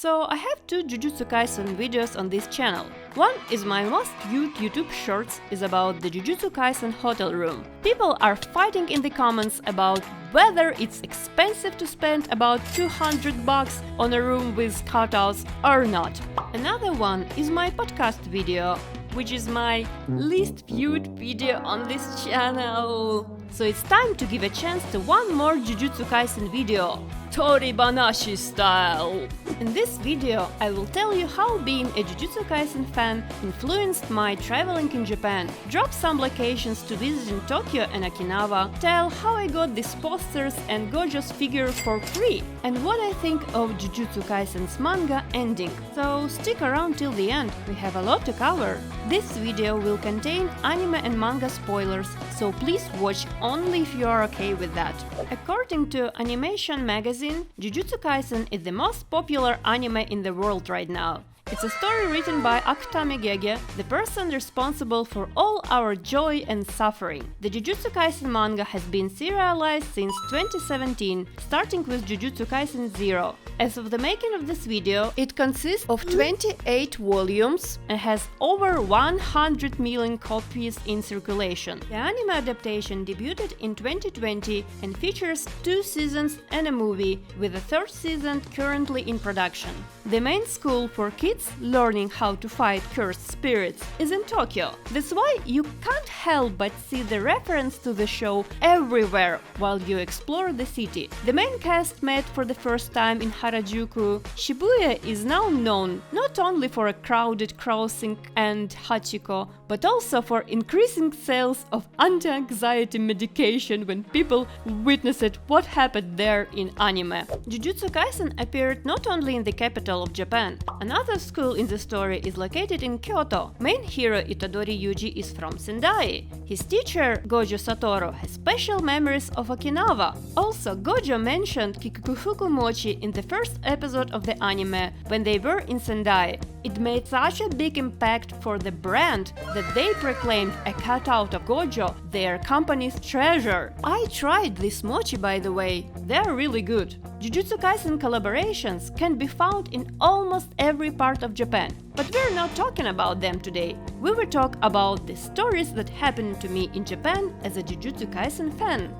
So I have two Jujutsu Kaisen videos on this channel. One is my most viewed YouTube shorts is about the Jujutsu Kaisen hotel room. People are fighting in the comments about whether it's expensive to spend about $200 on a room with cutouts or not. Another one is my podcast video, which is my least viewed video on this channel. So it's time to give a chance to one more Jujutsu Kaisen video, Tori Banashi style. In this video, I will tell you how being a Jujutsu Kaisen fan influenced my traveling in Japan, drop some locations to visit in Tokyo and Okinawa, tell how I got these posters and Gojo's figure for free, and what I think of Jujutsu Kaisen's manga ending. So stick around till the end, we have a lot to cover. This video will contain anime and manga spoilers, so please watch only if you are okay with that. According to Animation magazine, Jujutsu Kaisen is the most popular anime in the world right now. It's a story written by Akutami Gege, the person responsible for all our joy and suffering. The Jujutsu Kaisen manga has been serialized since 2017, starting with Jujutsu Kaisen 0. As of the making of this video, it consists of 28 volumes and has over 100 million copies in circulation. The anime adaptation debuted in 2020 and features 2 seasons and a movie, with a 3rd season currently in production. The main school for kids learning how to fight cursed spirits is in Tokyo. That's why you can't help but see the reference to the show everywhere while you explore the city. The main cast met for the first time in Harajuku. Shibuya is now known not only for a crowded crossing and Hachiko, but also for increasing sales of anti-anxiety medication when people witnessed what happened there in anime. Jujutsu Kaisen appeared not only in the capital of Japan. Another school in the story is located in Kyoto. Main hero Itadori Yuji is from Sendai. His teacher, Gojo Satoru, has special memories of Okinawa. Also, Gojo mentioned Kikufuku Mochi in the first episode of the anime when they were in Sendai. It made such a big impact for the brand that they proclaimed a cutout of Gojo their company's treasure. I tried this mochi, by the way. They are really good. Jujutsu Kaisen collaborations can be found in almost every part of Japan. But we're not talking about them today. We will talk about the stories that happened to me in Japan as a Jujutsu Kaisen fan.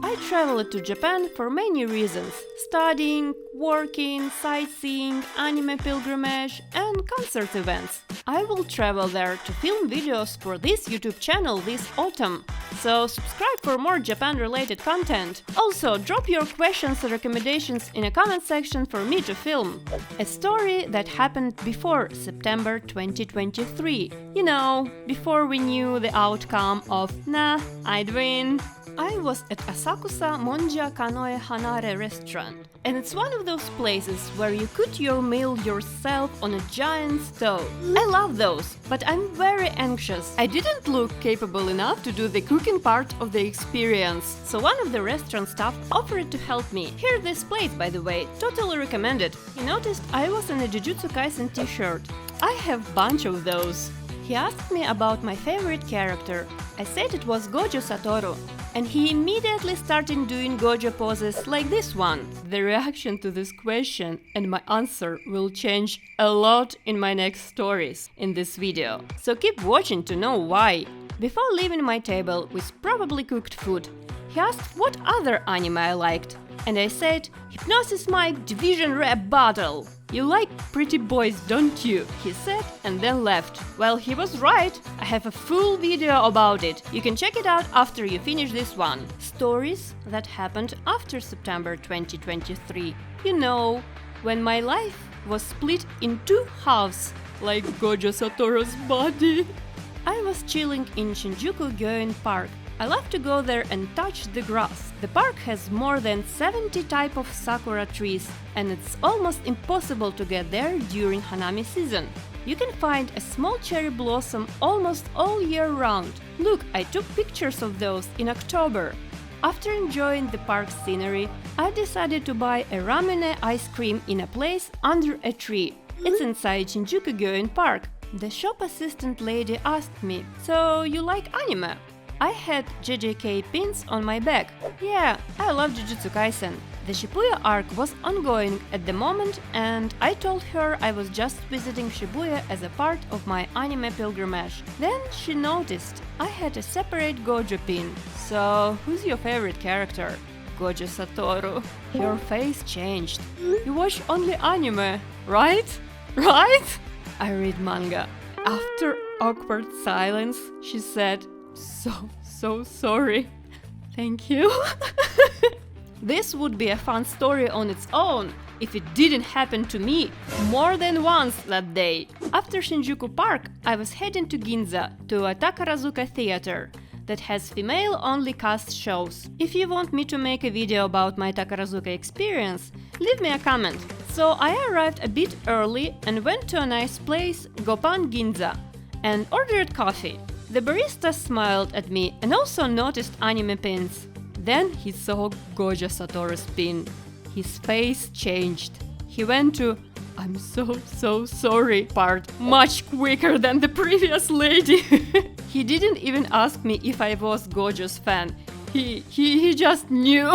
I traveled to Japan for many reasons: studying, working, sightseeing, anime pilgrimage, and concert events. I will travel there to film videos for this YouTube channel this autumn, so subscribe for more Japan-related content. Also, drop your questions and recommendations in a comment section for me to film. A story that happened before September 2023. You know, before we knew the outcome of "Nah, I'd win." I was at Asakusa Monja Kanoya Hanare restaurant, and it's one of those places where you cook your meal yourself on a giant stove. I love those, but I'm very anxious. I didn't look capable enough to do the cooking part of the experience, so one of the restaurant staff offered to help me. Here this place, by the way, totally recommended. He noticed I was in a Jujutsu Kaisen t-shirt. I have bunch of those. He asked me about my favorite character. I said it was Gojo Satoru, and he immediately started doing Gojo poses like this one. The reaction to this question and my answer will change a lot in my next stories in this video, so keep watching to know why. Before leaving my table with probably cooked food, he asked what other anime I liked, and I said, "Hypnosis Mike Division Rap Battle." "You like pretty boys, don't you?" he said, and then left. Well, he was right. I have a full video about it. You can check it out after you finish this one. Stories that happened after September 2023. You know, when my life was split in 2 halves, like Gojo Satoru's body. I was chilling in Shinjuku Gyoen Park. I love to go there and touch the grass. The park has more than 70 types of sakura trees, and it's almost impossible to get there during Hanami season. You can find a small cherry blossom almost all year round. Look, I took pictures of those in October. After enjoying the park scenery, I decided to buy a ramune ice cream in a place under a tree. It's inside Shinjuku Gyoen Park. The shop assistant lady asked me, "So you like anime?" I had JJK pins on my bag. Yeah, I love Jujutsu Kaisen. The Shibuya arc was ongoing at the moment, and I told her I was just visiting Shibuya as a part of my anime pilgrimage. Then she noticed I had a separate Gojo pin. "So, who's your favorite character?" "Gojo Satoru." Her face changed. "You watch only anime, right? Right?" "I read manga." After awkward silence, she said, So sorry. Thank you." This would be a fun story on its own if it didn't happen to me more than once that day. After Shinjuku Park, I was heading to Ginza, to a Takarazuka theater that has female-only cast shows. If you want me to make a video about my Takarazuka experience, leave me a comment. So I arrived a bit early and went to a nice place, Gopan Ginza, and ordered coffee. The barista smiled at me and also noticed anime pins. Then he saw Gojo Satoru's pin. His face changed. He went to "I'm so sorry" part much quicker than the previous lady. He didn't even ask me if I was Gojo's fan. He just knew.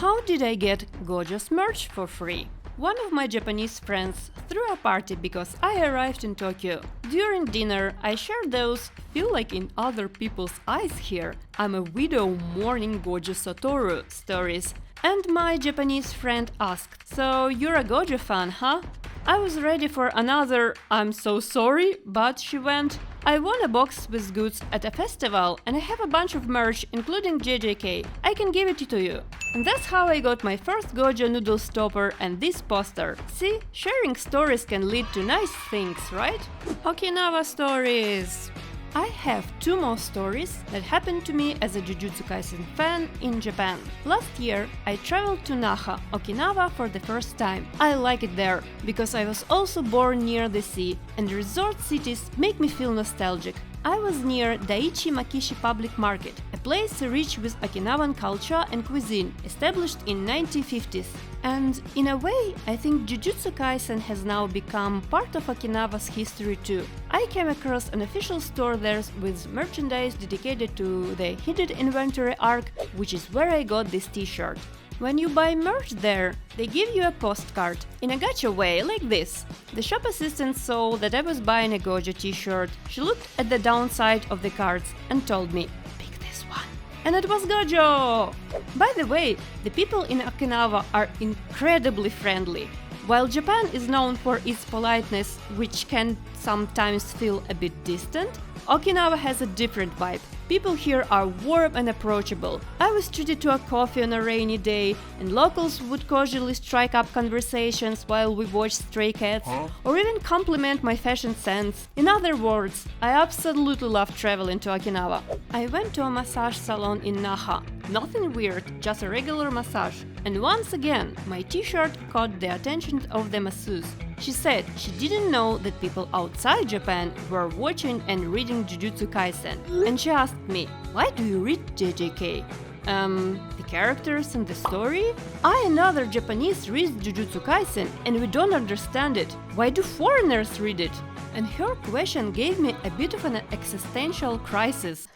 How did I get Gojo's merch for free? One of my Japanese friends threw a party because I arrived in Tokyo. During dinner, I shared those "feel like in other people's eyes here, I'm a widow mourning Gojo Satoru" stories. And my Japanese friend asked, "So you're a Gojo fan, huh?" I was ready for another "I'm so sorry", but she went, "I won a box with goods at a festival and I have a bunch of merch including JJK. I can give it to you." And that's how I got my first Gojo noodle stopper and this poster. See, sharing stories can lead to nice things, right? Okinawa stories. I have 2 more stories that happened to me as a Jujutsu Kaisen fan in Japan. Last year, I traveled to Naha, Okinawa for the first time. I like it there, because I was also born near the sea, and resort cities make me feel nostalgic. I was near Daiichi Makishi Public Market, a place rich with Okinawan culture and cuisine, established in 1950s. And in a way, I think Jujutsu Kaisen has now become part of Okinawa's history too. I came across an official store there with merchandise dedicated to the Hidden Inventory arc, which is where I got this t-shirt. When you buy merch there, they give you a postcard, in a gacha way, like this. The shop assistant saw that I was buying a Gojo t-shirt. She looked at the downside of the cards and told me, "Pick this one." And it was Gojo! By the way, the people in Okinawa are incredibly friendly. While Japan is known for its politeness, which can sometimes feel a bit distant, Okinawa has a different vibe. People here are warm and approachable. I was treated to a coffee on a rainy day, and locals would casually strike up conversations while we watched Stray Cats, or even compliment my fashion sense. In other words, I absolutely love traveling to Okinawa. I went to a massage salon in Naha. Nothing weird, just a regular massage. And once again, my t-shirt caught the attention of the masseuse. She said she didn't know that people outside Japan were watching and reading Jujutsu Kaisen. And she asked me, "Why do you read JJK? The characters and the story? I and other Japanese read Jujutsu Kaisen and we don't understand it. Why do foreigners read it?" And her question gave me a bit of an existential crisis.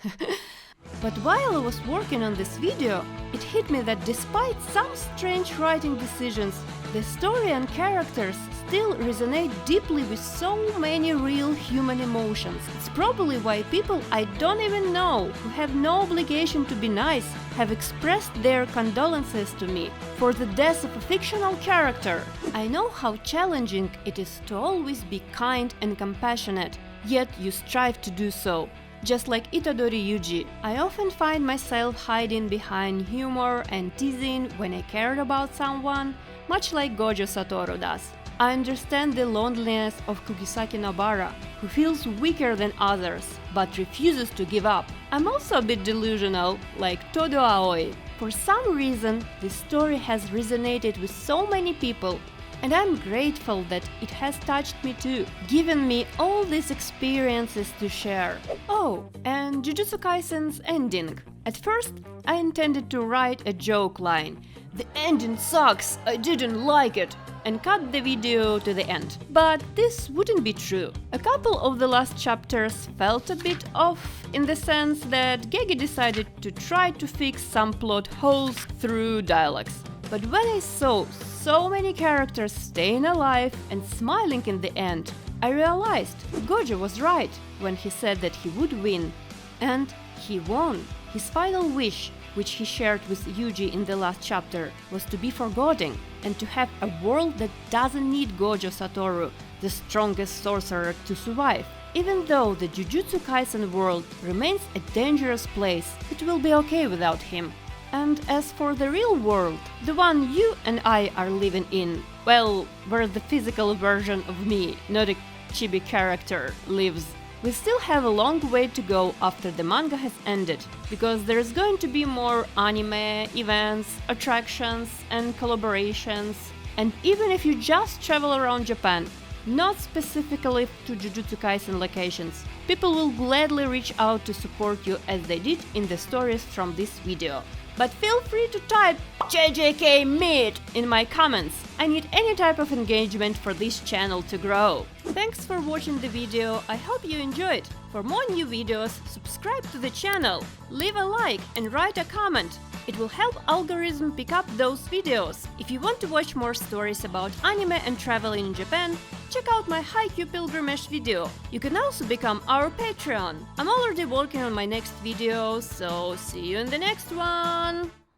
But while I was working on this video, it hit me that despite some strange writing decisions, the story and characters still resonate deeply with so many real human emotions. It's probably why people I don't even know, who have no obligation to be nice, have expressed their condolences to me for the death of a fictional character. I know how challenging it is to always be kind and compassionate, yet you strive to do so. Just like Itadori Yuji, I often find myself hiding behind humor and teasing when I care about someone, much like Gojo Satoru does. I understand the loneliness of Kugisaki Nobara, who feels weaker than others, but refuses to give up. I'm also a bit delusional, like Todo Aoi. For some reason, this story has resonated with so many people, and I'm grateful that it has touched me too, given me all these experiences to share. Oh, and Jujutsu Kaisen's ending. At first, I intended to write a joke line, "The ending sucks, I didn't like it," and cut the video to the end. But this wouldn't be true. A couple of the last chapters felt a bit off, in the sense that Gege decided to try to fix some plot holes through dialogues. But when I saw so many characters staying alive and smiling in the end, I realized Gojo was right when he said that he would win. And he won. His final wish, which he shared with Yuji in the last chapter, was to be forgotten and to have a world that doesn't need Gojo Satoru, the strongest sorcerer, to survive. Even though the Jujutsu Kaisen world remains a dangerous place, it will be okay without him. And as for the real world, the one you and I are living in, well, where the physical version of me, not a chibi character, lives, we still have a long way to go after the manga has ended, because there's going to be more anime, events, attractions and collaborations. And even if you just travel around Japan, not specifically to Jujutsu Kaisen locations, people will gladly reach out to support you as they did in the stories from this video. But feel free to type JJK mid in my comments. I need any type of engagement for this channel to grow. Thanks for watching the video, I hope you enjoyed. For more new videos, subscribe to the channel, leave a like and write a comment. It will help algorithm pick up those videos. If you want to watch more stories about anime and traveling in Japan, check out my Haikyuu pilgrimage video. You can also become our Patreon. I'm already working on my next video, so see you in the next one!